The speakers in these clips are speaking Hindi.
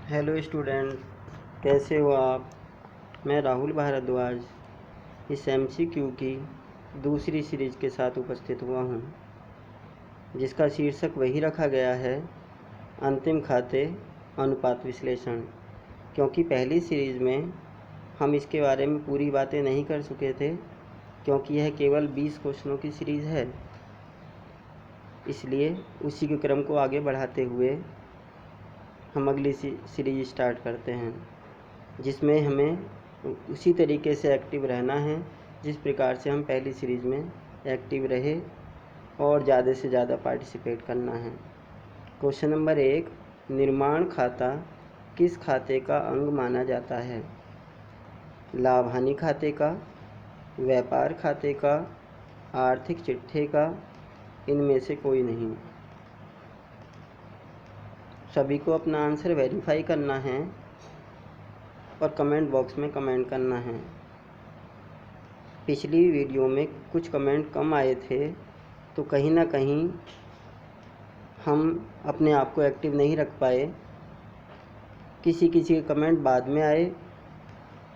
हेलो स्टूडेंट, कैसे हो आप। मैं राहुल भारद्वाज इस एमसीक्यू की दूसरी सीरीज़ के साथ उपस्थित हुआ हूँ, जिसका शीर्षक वही रखा गया है, अंतिम खाते अनुपात विश्लेषण। क्योंकि पहली सीरीज़ में हम इसके बारे में पूरी बातें नहीं कर चुके थे, क्योंकि यह केवल 20 क्वेश्चनों की सीरीज़ है। इसलिए उसी के क्रम को आगे बढ़ाते हुए हम अगली सीरीज स्टार्ट करते हैं, जिसमें हमें उसी तरीके से एक्टिव रहना है जिस प्रकार से हम पहली सीरीज़ में एक्टिव रहे, और ज़्यादा से ज़्यादा पार्टिसिपेट करना है। क्वेश्चन नंबर 1, निर्माण खाता किस खाते का अंग माना जाता है? लाभ हानि खाते का, व्यापार खाते का, आर्थिक चिट्ठे का, इनमें से कोई नहीं। सभी को अपना आंसर वेरीफाई करना है और कमेंट बॉक्स में कमेंट करना है। पिछली वीडियो में कुछ कमेंट कम आए थे, तो कहीं ना कहीं हम अपने आप को एक्टिव नहीं रख पाए। किसी किसी के कमेंट बाद में आए,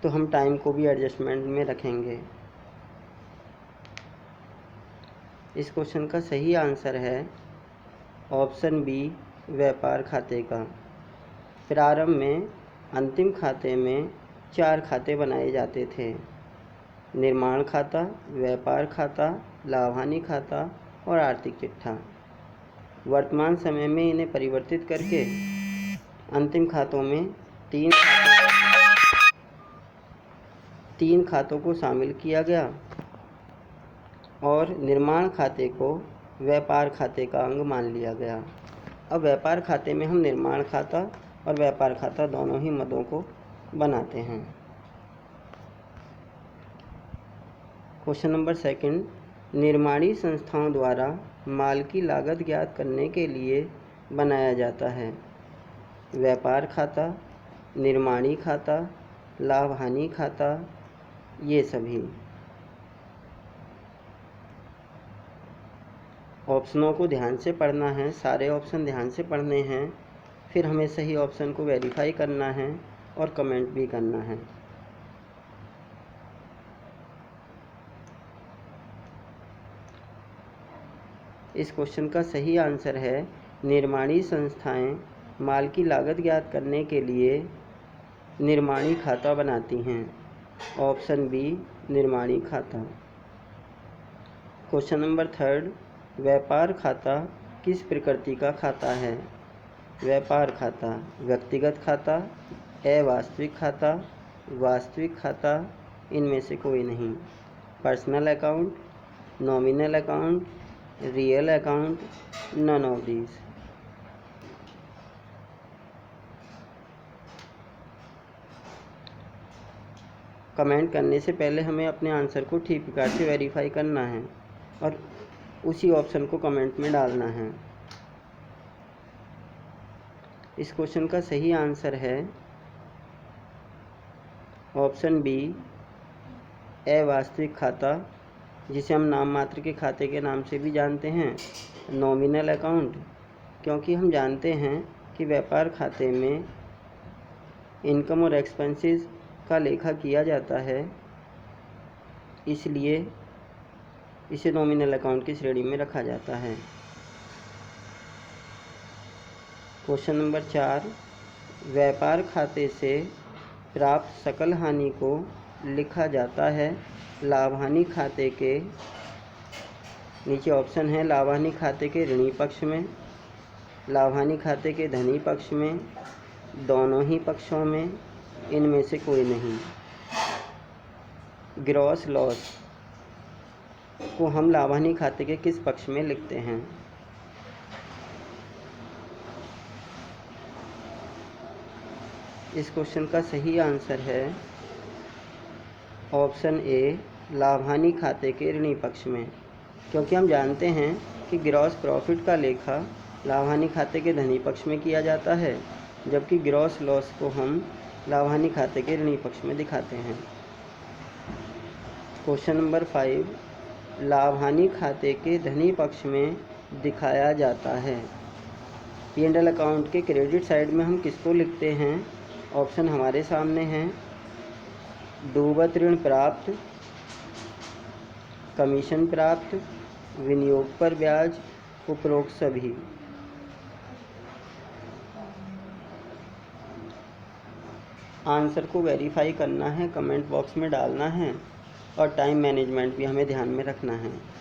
तो हम टाइम को भी एडजस्टमेंट में रखेंगे। इस क्वेश्चन का सही आंसर है ऑप्शन बी, व्यापार खाते का। प्रारंभ में अंतिम खाते में 4 खाते बनाए जाते थे: निर्माण खाता, व्यापार खाता, लाभ हानि खाता और आर्थिक चिट्ठा। वर्तमान समय में इन्हें परिवर्तित करके अंतिम खातों में 3 खातों को शामिल किया गया और निर्माण खाते को व्यापार खाते का अंग मान लिया गया। अब व्यापार खाते में हम निर्माण खाता और व्यापार खाता दोनों ही मदों को बनाते हैं। क्वेश्चन नंबर 2, निर्माणी संस्थाओं द्वारा माल की लागत ज्ञात करने के लिए बनाया जाता है व्यापार खाता, निर्माणी खाता, लाभ हानि खाता, ये सभी। ऑप्शनों को ध्यान से पढ़ना है, सारे ऑप्शन ध्यान से पढ़ने हैं, फिर हमें सही ऑप्शन को वेरीफाई करना है और कमेंट भी करना है। इस क्वेश्चन का सही आंसर है निर्माणी संस्थाएं माल की लागत ज्ञात करने के लिए निर्माणी खाता बनाती हैं। ऑप्शन बी, निर्माणी खाता। क्वेश्चन नंबर 3, व्यापार खाता किस प्रकृति का खाता है? व्यापार खाता व्यक्तिगत खाता, अवास्तविक खाता, वास्तविक खाता, इनमें से कोई नहीं। Personal account, nominal account, real account, none of these. Comment करने से पहले हमें अपने आंसर को ठीक प्रकार से वेरीफाई करना है और उसी ऑप्शन को कमेंट में डालना है। इस क्वेश्चन का सही आंसर है ऑप्शन बी, अवास्तविक खाता, जिसे हम नाम मात्र के खाते के नाम से भी जानते हैं, नॉमिनल अकाउंट। क्योंकि हम जानते हैं कि व्यापार खाते में इनकम और एक्सपेंसेस का लेखा किया जाता है, इसलिए इसे नॉमिनल अकाउंट की श्रेणी में रखा जाता है। क्वेश्चन नंबर 4, व्यापार खाते से प्राप्त सकल हानि को लिखा जाता है लाभ हानि खाते के, नीचे ऑप्शन है, लाभ हानि खाते के ऋणी पक्ष में, लाभ हानि खाते के धनी पक्ष में, दोनों ही पक्षों में, इनमें से कोई नहीं। ग्रॉस लॉस को हम लाभ हानि खाते के किस पक्ष में लिखते हैं? इस क्वेश्चन का सही आंसर है ऑप्शन ए, लाभ हानि खाते के ऋणी पक्ष में। क्योंकि हम जानते हैं कि ग्रॉस प्रॉफिट का लेखा लाभ हानि खाते के धनी पक्ष में किया जाता है, जबकि ग्रॉस लॉस को हम लाभ हानि खाते के ऋणी पक्ष में दिखाते हैं। क्वेश्चन नंबर 5, लाभ हानि खाते के धनी पक्ष में दिखाया जाता है P&L अकाउंट के क्रेडिट साइड में हम किसको लिखते हैं? ऑप्शन हमारे सामने हैं, डूबत ऋण प्राप्त, कमीशन प्राप्त, विनियोग पर ब्याज, उपरोक्त सभी। आंसर को वेरीफाई करना है, कमेंट बॉक्स में डालना है और टाइम मैनेजमेंट भी हमें ध्यान में रखना है।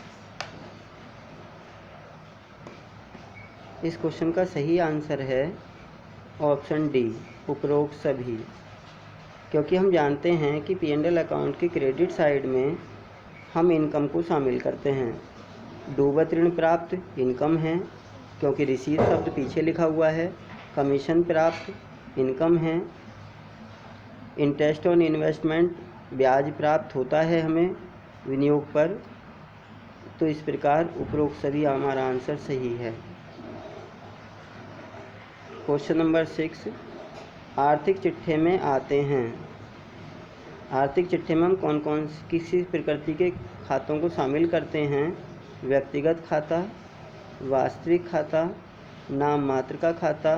इस क्वेश्चन का सही आंसर है ऑप्शन डी, उपरोक्त सभी। क्योंकि हम जानते हैं कि P&L अकाउंट के क्रेडिट साइड में हम इनकम को शामिल करते हैं। डूबत ऋण प्राप्त इनकम है क्योंकि रिसीव शब्द पीछे लिखा हुआ है। कमीशन प्राप्त इनकम है। इंटरेस्ट ऑन इन्वेस्टमेंट ब्याज प्राप्त होता है हमें विनियोग पर। तो इस प्रकार उपरोक्त सभी हमारा आंसर सही है। क्वेश्चन नंबर 6, आर्थिक चिट्ठे में आते हैं। आर्थिक चिट्ठे में हम कौन कौन किसी प्रकृति के खातों को शामिल करते हैं? व्यक्तिगत खाता, वास्तविक खाता, नाम मात्र का खाता,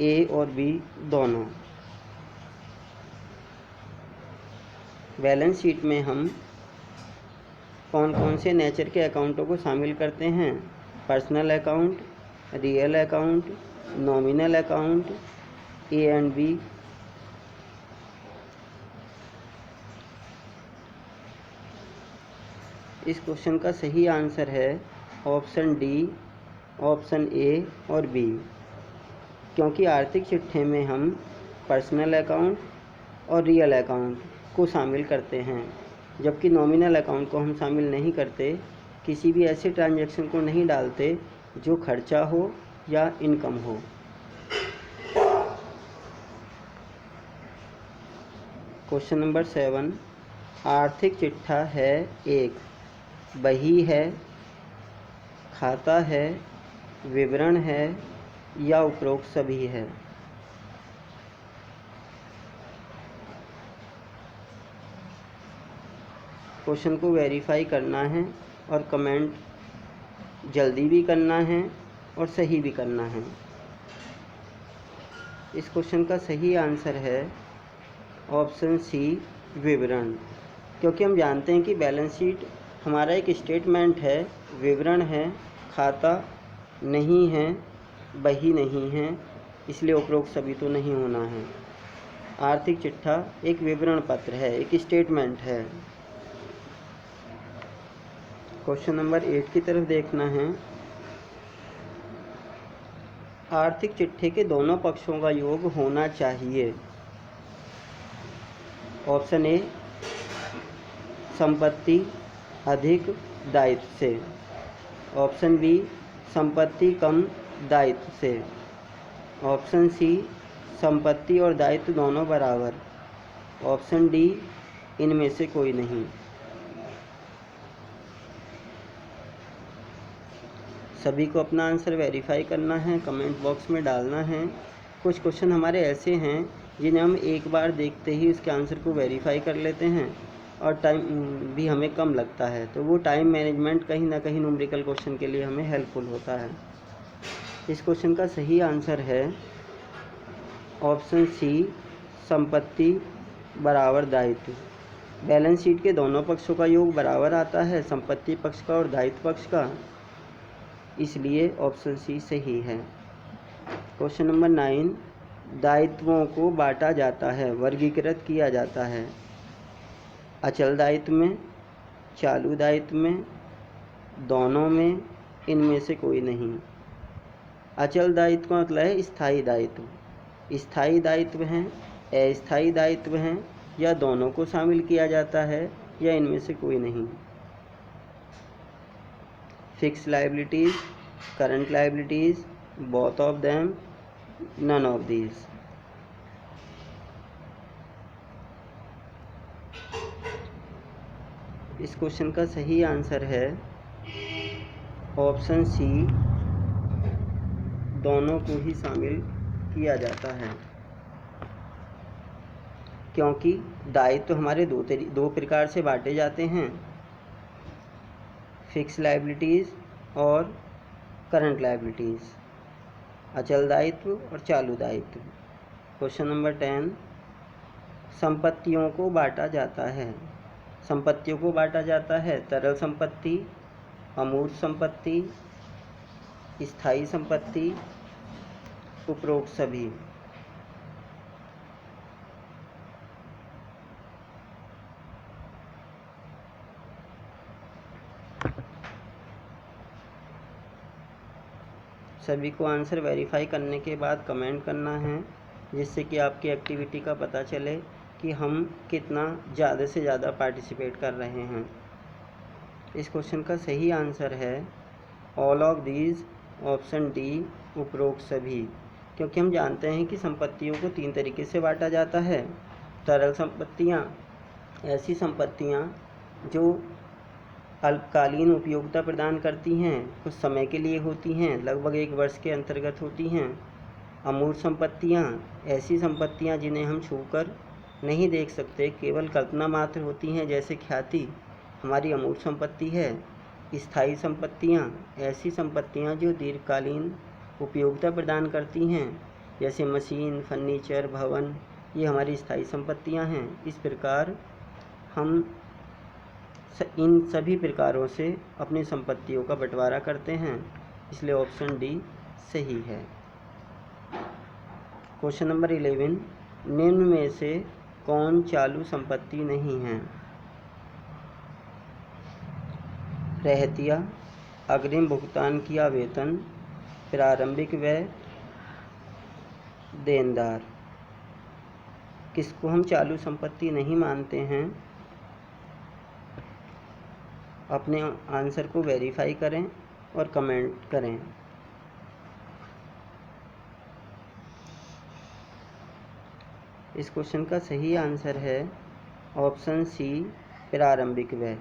ए और बी दोनों। बैलेंस शीट में हम कौन कौन से नेचर के अकाउंटों को शामिल करते हैं? Personal account, real account, nominal account, A and B. इस क्वेश्चन का सही आंसर है ऑप्शन डी, ऑप्शन ए और बी। क्योंकि आर्थिक चिट्ठे में हम पर्सनल अकाउंट और रियल अकाउंट को शामिल करते हैं, जबकि नॉमिनल अकाउंट को हम शामिल नहीं करते। किसी भी ऐसे ट्रांजैक्शन को नहीं डालते जो खर्चा हो या इनकम हो। क्वेश्चन नंबर 7, आर्थिक चिट्ठा है एक, बही है, खाता है, विवरण है या उपरोक्त सभी है? क्वेश्चन को वेरीफाई करना है और कमेंट जल्दी भी करना है और सही भी करना है। इस क्वेश्चन का सही आंसर है ऑप्शन सी, विवरण। क्योंकि हम जानते हैं कि बैलेंस शीट हमारा एक स्टेटमेंट है, विवरण है, खाता नहीं है, बही नहीं है, इसलिए उपरोक्त सभी तो नहीं होना है। आर्थिक चिट्ठा एक विवरण पत्र है, एक स्टेटमेंट है। क्वेश्चन नंबर 8 की तरफ देखना है। आर्थिक चिट्ठे के दोनों पक्षों का योग होना चाहिए। ऑप्शन ए, संपत्ति अधिक दायित्व से। ऑप्शन बी, संपत्ति कम दायित्व से। ऑप्शन सी, संपत्ति और दायित्व दोनों बराबर। ऑप्शन डी, इनमें से कोई नहीं। सभी को अपना आंसर वेरीफाई करना है, कमेंट बॉक्स में डालना है। कुछ क्वेश्चन हमारे ऐसे हैं जिन्हें हम एक बार देखते ही उसके आंसर को वेरीफाई कर लेते हैं और टाइम भी हमें कम लगता है, तो वो टाइम मैनेजमेंट कहीं ना कहीं न्यूमेरिकल क्वेश्चन के लिए हमें हेल्पफुल होता है। इस क्वेश्चन का सही आंसर है ऑप्शन सी, संपत्ति बराबर दायित्व। बैलेंस शीट के दोनों पक्षों का योग बराबर आता है, संपत्ति पक्ष का और दायित्व पक्ष का, इसलिए ऑप्शन सी सही है। क्वेश्चन नंबर 9, दायित्वों को बांटा जाता है, वर्गीकृत किया जाता है। अचल दायित्व में, चालू दायित्व में, दोनों में, इनमें से कोई नहीं। अचल दायित्व का मतलब है स्थायी दायित्व। स्थायी दायित्व हैं, अस्थायी दायित्व हैं, या दोनों को शामिल किया जाता है या इनमें से कोई नहीं। Fix liabilities, current liabilities, both of them, none of these. इस क्वेश्चन का सही आंसर है ऑप्शन सी, दोनों को ही शामिल किया जाता है। क्योंकि दायित्व हमारे दो प्रकार से बांटे जाते हैं, फिक्स लायबिलिटीज़ और करंट लायबिलिटीज़। अचल दायित्व और चालू दायित्व। क्वेश्चन नंबर 10, संपत्तियों को बांटा जाता है। संपत्तियों को बांटा जाता है तरल संपत्ति, अमूर्त संपत्ति, स्थायी संपत्ति, उपरोक्त सभी। सभी को आंसर वेरीफाई करने के बाद कमेंट करना है, जिससे कि आपकी एक्टिविटी का पता चले कि हम कितना ज़्यादा से ज़्यादा पार्टिसिपेट कर रहे हैं। इस क्वेश्चन का सही आंसर है all of these, option D, उपरोक्त सभी। क्योंकि हम जानते हैं कि संपत्तियों को 3 तरीके से बांटा जाता है। तरल संपत्तियाँ, ऐसी संपत्तियाँ जो अल्पकालीन उपयोगिता प्रदान करती हैं, कुछ समय के लिए होती हैं, लगभग 1 वर्ष के अंतर्गत होती हैं। अमूर्त संपत्तियाँ, ऐसी संपत्तियाँ जिन्हें हम छूकर नहीं देख सकते, केवल कल्पना मात्र होती हैं, जैसे ख्याति हमारी अमूर्त संपत्ति है। स्थायी संपत्तियाँ, ऐसी संपत्तियाँ जो दीर्घकालीन उपयोगिता प्रदान करती हैं, जैसे मशीन, फर्नीचर, भवन, ये हमारी स्थायी संपत्तियाँ हैं। इस प्रकार हम इन सभी प्रकारों से अपनी संपत्तियों का बंटवारा करते हैं, इसलिए ऑप्शन डी सही है। क्वेश्चन नंबर 11, निम्न में से कौन चालू संपत्ति नहीं है? रहतिया, अग्रिम भुगतान किया वेतन, प्रारंभिक व्यय, देनदार। किसको हम चालू संपत्ति नहीं मानते हैं? अपने आंसर को वेरीफाई करें और कमेंट करें। इस क्वेश्चन का सही आंसर है ऑप्शन सी, प्रारंभिक व्यय।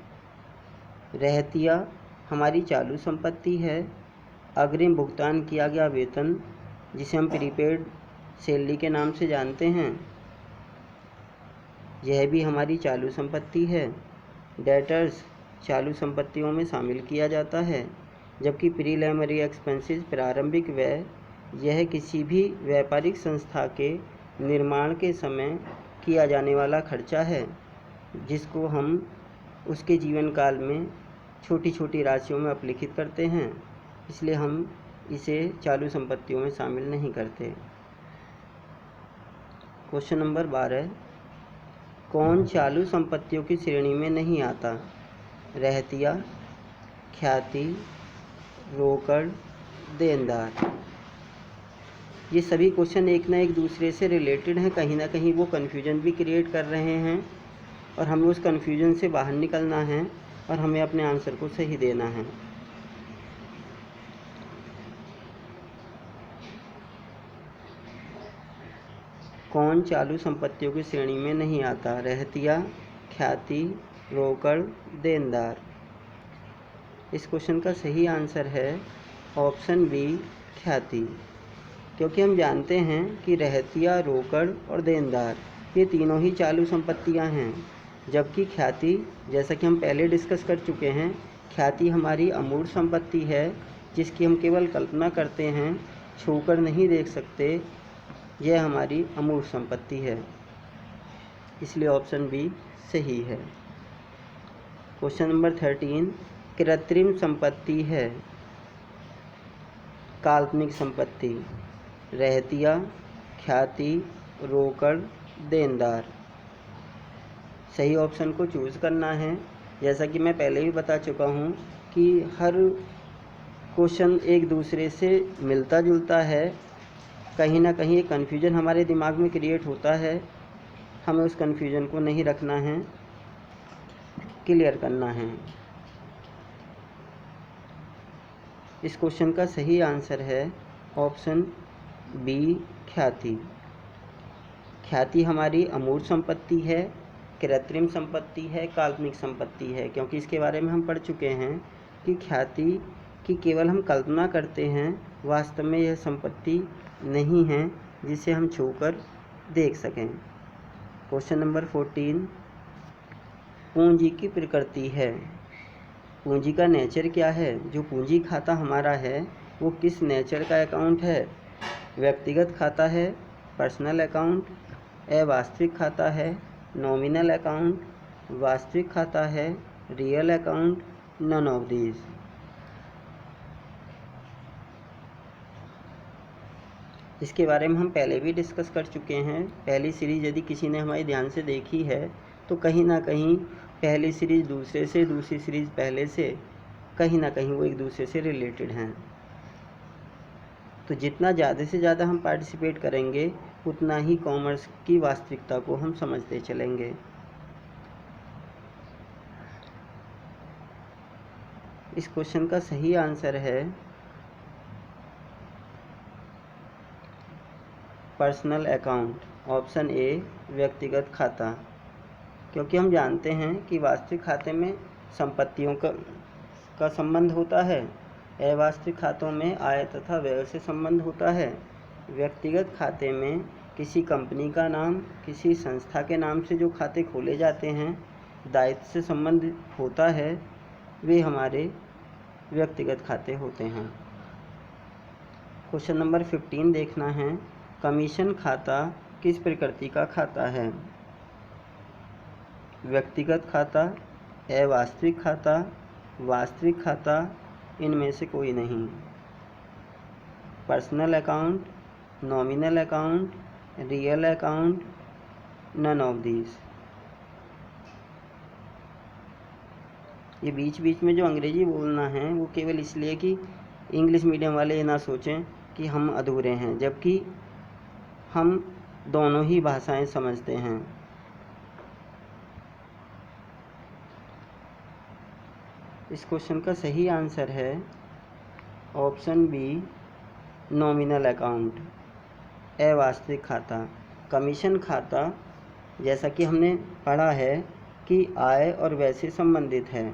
रहतिया हमारी चालू संपत्ति है। अग्रिम भुगतान किया गया वेतन, जिसे हम प्रीपेड सैलरी के नाम से जानते हैं, यह भी हमारी चालू संपत्ति है। डेटर्स चालू संपत्तियों में शामिल किया जाता है, जबकि प्रीलिमिनरी एक्सपेंसेस, प्रारंभिक व्यय, यह किसी भी व्यापारिक संस्था के निर्माण के समय किया जाने वाला खर्चा है, जिसको हम उसके जीवन काल में छोटी छोटी राशियों में अपलिखित करते हैं, इसलिए हम इसे चालू संपत्तियों में शामिल नहीं करते। क्वेश्चन नंबर 12, कौन चालू संपत्तियों की श्रेणी में नहीं आता? रहतिया, ख्याति, रोकड़, देनदार। ये सभी क्वेश्चन एक ना एक दूसरे से रिलेटेड हैं, कहीं ना कहीं वो कन्फ्यूजन भी क्रिएट कर रहे हैं, और हमें उस कन्फ्यूजन से बाहर निकलना है और हमें अपने आंसर को सही देना है। कौन चालू संपत्तियों की श्रेणी में नहीं आता? रहतिया, ख्याति, रोकड़, देनदार। इस क्वेश्चन का सही आंसर है ऑप्शन बी, ख्याति। क्योंकि हम जानते हैं कि रहतिया, रोकड़ और देनदार ये तीनों ही चालू संपत्तियां हैं, जबकि ख्याति, जैसा कि हम पहले डिस्कस कर चुके हैं, ख्याति हमारी अमूर्त संपत्ति है, जिसकी हम केवल कल्पना करते हैं, छूकर नहीं देख सकते, यह हमारी अमूर्त संपत्ति है, इसलिए ऑप्शन बी सही है। क्वेश्चन नंबर 13, कृत्रिम संपत्ति है, काल्पनिक संपत्ति। रहतिया, ख्याति, रोकड़, देनदार। सही ऑप्शन को चूज़ करना है। जैसा कि मैं पहले भी बता चुका हूँ कि हर क्वेश्चन एक दूसरे से मिलता जुलता है, कहीं ना कहीं एक कन्फ्यूजन हमारे दिमाग में क्रिएट होता है, हमें उस कन्फ्यूजन को नहीं रखना है, क्लियर करना है। इस क्वेश्चन का सही आंसर है ऑप्शन बी, ख्याति। ख्याति हमारी अमूर्त संपत्ति है, कृत्रिम संपत्ति है, काल्पनिक संपत्ति है, क्योंकि इसके बारे में हम पढ़ चुके हैं कि ख्याति की केवल हम कल्पना करते हैं, वास्तव में यह संपत्ति नहीं है जिसे हम छूकर देख सकें। क्वेश्चन नंबर 14, पूंजी की प्रकृति है। पूंजी का नेचर क्या है? जो पूंजी खाता हमारा है वो किस नेचर का अकाउंट है? व्यक्तिगत खाता है पर्सनल अकाउंट, अवास्तविक खाता है नॉमिनल अकाउंट, वास्तविक खाता है real account, none of these. इसके बारे में हम पहले भी डिस्कस कर चुके हैं। पहली सीरीज़ यदि किसी ने हमारी ध्यान से देखी है तो कहीं ना कहीं पहली सीरीज़ दूसरे से, दूसरी सीरीज़ पहले से, कहीं ना कहीं वो एक दूसरे से रिलेटेड हैं। तो जितना ज़्यादा से ज़्यादा हम पार्टिसिपेट करेंगे उतना ही कॉमर्स की वास्तविकता को हम समझते चलेंगे। इस क्वेश्चन का सही आंसर है पर्सनल अकाउंट, ऑप्शन ए व्यक्तिगत खाता। क्योंकि हम जानते हैं कि वास्तविक खाते में संपत्तियों का संबंध होता है, अवास्तविक खातों में आय तथा व्यय से संबंध होता है। व्यक्तिगत खाते में किसी कंपनी का नाम, किसी संस्था के नाम से जो खाते खोले जाते हैं, दायित्व से संबंध होता है, वे हमारे व्यक्तिगत खाते होते हैं। क्वेश्चन नंबर 15 देखना है, कमीशन खाता किस प्रकृति का खाता है? व्यक्तिगत खाता, अवास्तविक खाता, वास्तविक खाता, इनमें से कोई नहीं। Personal account, nominal account, real account, none of these. ये बीच बीच में जो अंग्रेजी बोलना है वो केवल इसलिए कि इंग्लिश मीडियम वाले ये ना सोचें कि हम अधूरे हैं, जबकि हम दोनों ही भाषाएं समझते हैं। इस क्वेश्चन का सही आंसर है ऑप्शन बी नॉमिनल अकाउंट, अवास्तविक खाता। कमीशन खाता जैसा कि हमने पढ़ा है कि आय और व्यय से संबंधित है,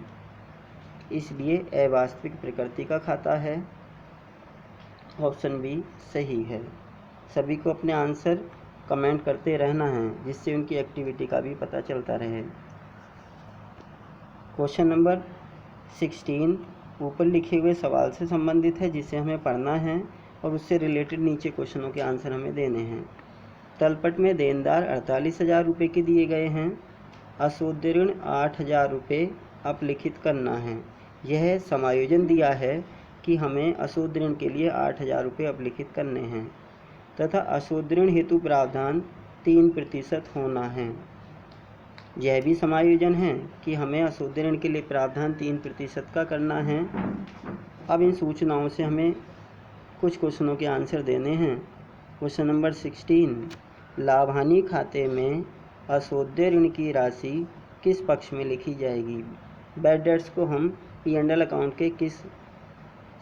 इसलिए अवास्तविक प्रकृति का खाता है। ऑप्शन बी सही है। सभी को अपने आंसर कमेंट करते रहना है जिससे उनकी एक्टिविटी का भी पता चलता रहे। क्वेश्चन नंबर 16 ऊपर लिखे हुए सवाल से संबंधित है जिसे हमें पढ़ना है और उससे रिलेटेड नीचे क्वेश्चनों के आंसर हमें देने हैं। तलपट में देनदार 48,000 रुपये के दिए गए हैं। अशुद्ध ऋण 8,000 रुपये अपलिखित करना है। यह समायोजन दिया है कि हमें अशुद्ध ऋण के लिए 8,000 रुपये अपलिखित करने हैं तथा अशुद्ध ऋण हेतु प्रावधान 3% होना है। यह भी समायोजन है कि हमें अशुद्ध ऋण के लिए प्रावधान 3% का करना है। अब इन सूचनाओं से हमें कुछ क्वेश्चनों के आंसर देने हैं। क्वेश्चन नंबर 16, लाभ हानि खाते में अशुद्ध ऋण की राशि किस पक्ष में लिखी जाएगी? बैड डेट्स को हम P&L अकाउंट के किस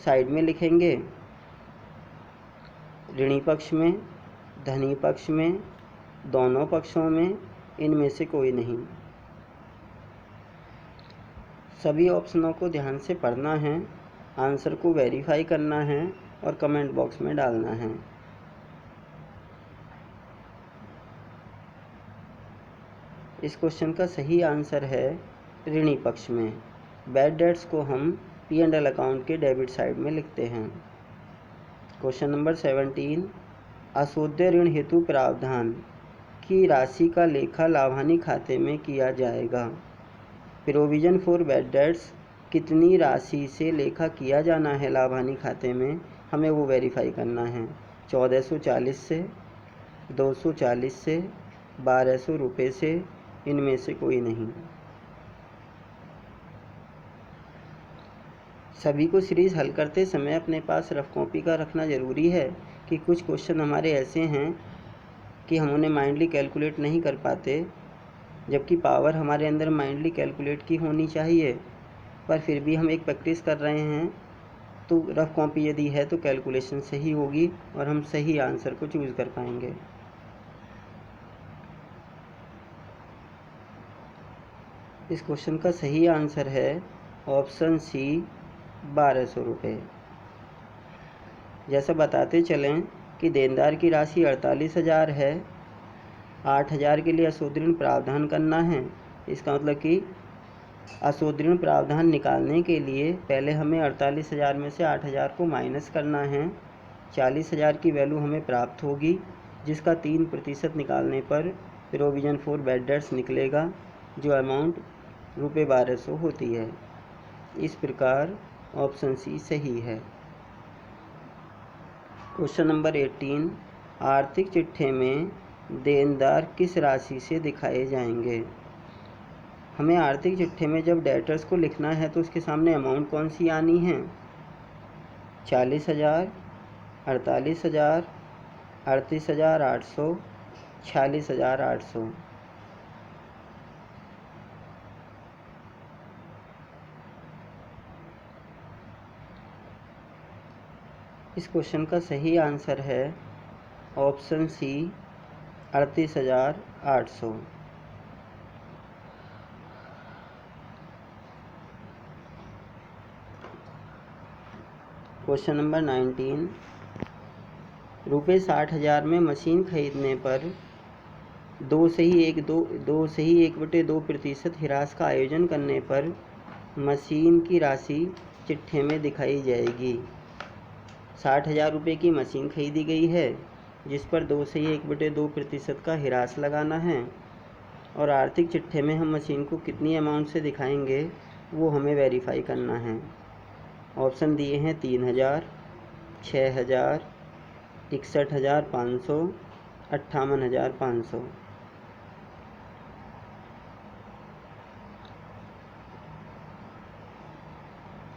साइड में लिखेंगे? ऋणी पक्ष में, धनी पक्ष में, दोनों पक्षों में, इनमें से कोई नहीं। सभी ऑप्शनों को ध्यान से पढ़ना है, आंसर को वेरीफाई करना है और कमेंट बॉक्स में डालना है। इस क्वेश्चन का सही आंसर है ऋणी पक्ष में। बैड डेट्स को हम P&L अकाउंट के डेबिट साइड में लिखते हैं। क्वेश्चन नंबर 17, अशुद्ध ऋण हेतु प्रावधान की राशि का लेखा लाभानी खाते में किया जाएगा। प्रोविजन फॉर बैड डेट्स कितनी राशि से लेखा किया जाना है लाभानी खाते में, हमें वो वेरीफाई करना है। 1440 से, 240 से, 1200 रुपये से, इनमें से कोई नहीं। सभी को सीरीज़ हल करते समय अपने पास रफ कॉपी का रखना ज़रूरी है कि कुछ क्वेश्चन हमारे ऐसे हैं कि हम उन्हें माइंडली कैलकुलेट नहीं कर पाते, जबकि पावर हमारे अंदर माइंडली कैलकुलेट की होनी चाहिए, पर फिर भी हम एक प्रैक्टिस कर रहे हैं। तो रफ कॉपी यदि है तो कैलकुलेशन सही होगी और हम सही आंसर को चूज़ कर पाएंगे। इस क्वेश्चन का सही आंसर है ऑप्शन सी 1200 रुपये। जैसा बताते चलें कि देनदार की राशि 48,000 है, 8,000 के लिए अशुद्ध ऋण प्रावधान करना है। इसका मतलब कि अशुद्ध ऋण प्रावधान निकालने के लिए पहले हमें 48,000 में से 8,000 को माइनस करना है। 40,000 की वैल्यू हमें प्राप्त होगी, जिसका 3% निकालने पर प्रोविज़न फॉर बैड डेट्स निकलेगा, जो अमाउंट ₹1200 होती है। इस प्रकार ऑप्शन सी सही है। क्वेश्चन नंबर 18, आर्थिक चिट्ठे में देनदार किस राशि से दिखाए जाएंगे। हमें आर्थिक चिट्ठे में जब डेटर्स को लिखना है तो उसके सामने अमाउंट कौन सी आनी है? 40,000, 48,000, 38,800, 46,800। इस क्वेश्चन का सही आंसर है ऑप्शन सी 38,800। क्वेश्चन नंबर 19, ₹60,000 में मशीन खरीदने पर 2/1/2% हिरास का आयोजन करने पर मशीन की राशि चिट्ठे में दिखाई जाएगी। 60,000 रुपये की मशीन खरीदी गई है, जिस पर 2/1/2% का हिरास लगाना है, और आर्थिक चिट्ठे में हम मशीन को कितनी अमाउंट से दिखाएंगे वो हमें वेरीफाई करना है। ऑप्शन दिए हैं 3,000, 6,000, 61,500, 58,500।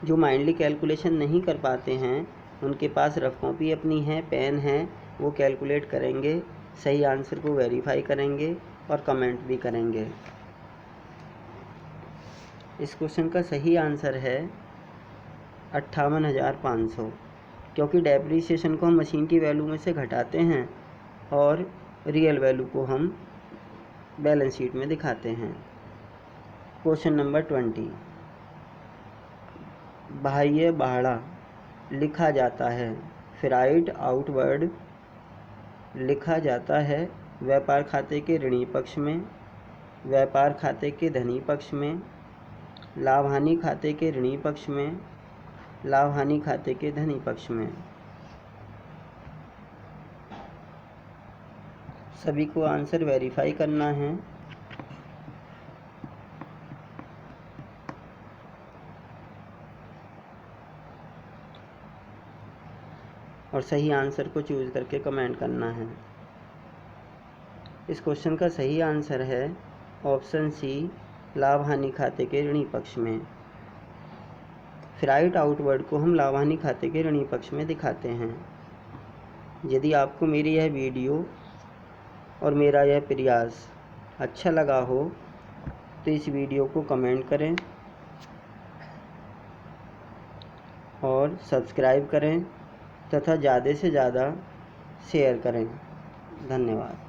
जो माइंडली कैलकुलेशन नहीं कर पाते हैं उनके पास रफ कॉपी अपनी है, पेन है, वो कैलकुलेट करेंगे, सही आंसर को वेरीफाई करेंगे और कमेंट भी करेंगे। इस क्वेश्चन का सही आंसर है 58,500, क्योंकि डेप्रीसिएशन को हम मशीन की वैल्यू में से घटाते हैं और रियल वैल्यू को हम बैलेंस शीट में दिखाते हैं। क्वेश्चन नंबर 20, बाह्य बाड़ा लिखा जाता है, फ्राइट आउटवर्ड लिखा जाता है व्यापार खाते के ऋणी पक्ष में, व्यापार खाते के धनी पक्ष में, लाभ हानि खाते के ऋणी पक्ष में, लाभ हानि खाते के धनी पक्ष में। सभी को आंसर वेरीफाई करना है। और सही आंसर को चूज करके कमेंट करना है। इस क्वेश्चन का सही आंसर है ऑप्शन सी लाभ हानि खाते के ऋणी पक्ष में। फ्राइट आउटवर्ड को हम लाभ हानि खाते के ऋणी पक्ष में दिखाते हैं। यदि आपको मेरी यह वीडियो और मेरा यह प्रयास अच्छा लगा हो तो इस वीडियो को कमेंट करें और सब्सक्राइब करें तथा ज़्यादा से ज़्यादा शेयर करें। धन्यवाद।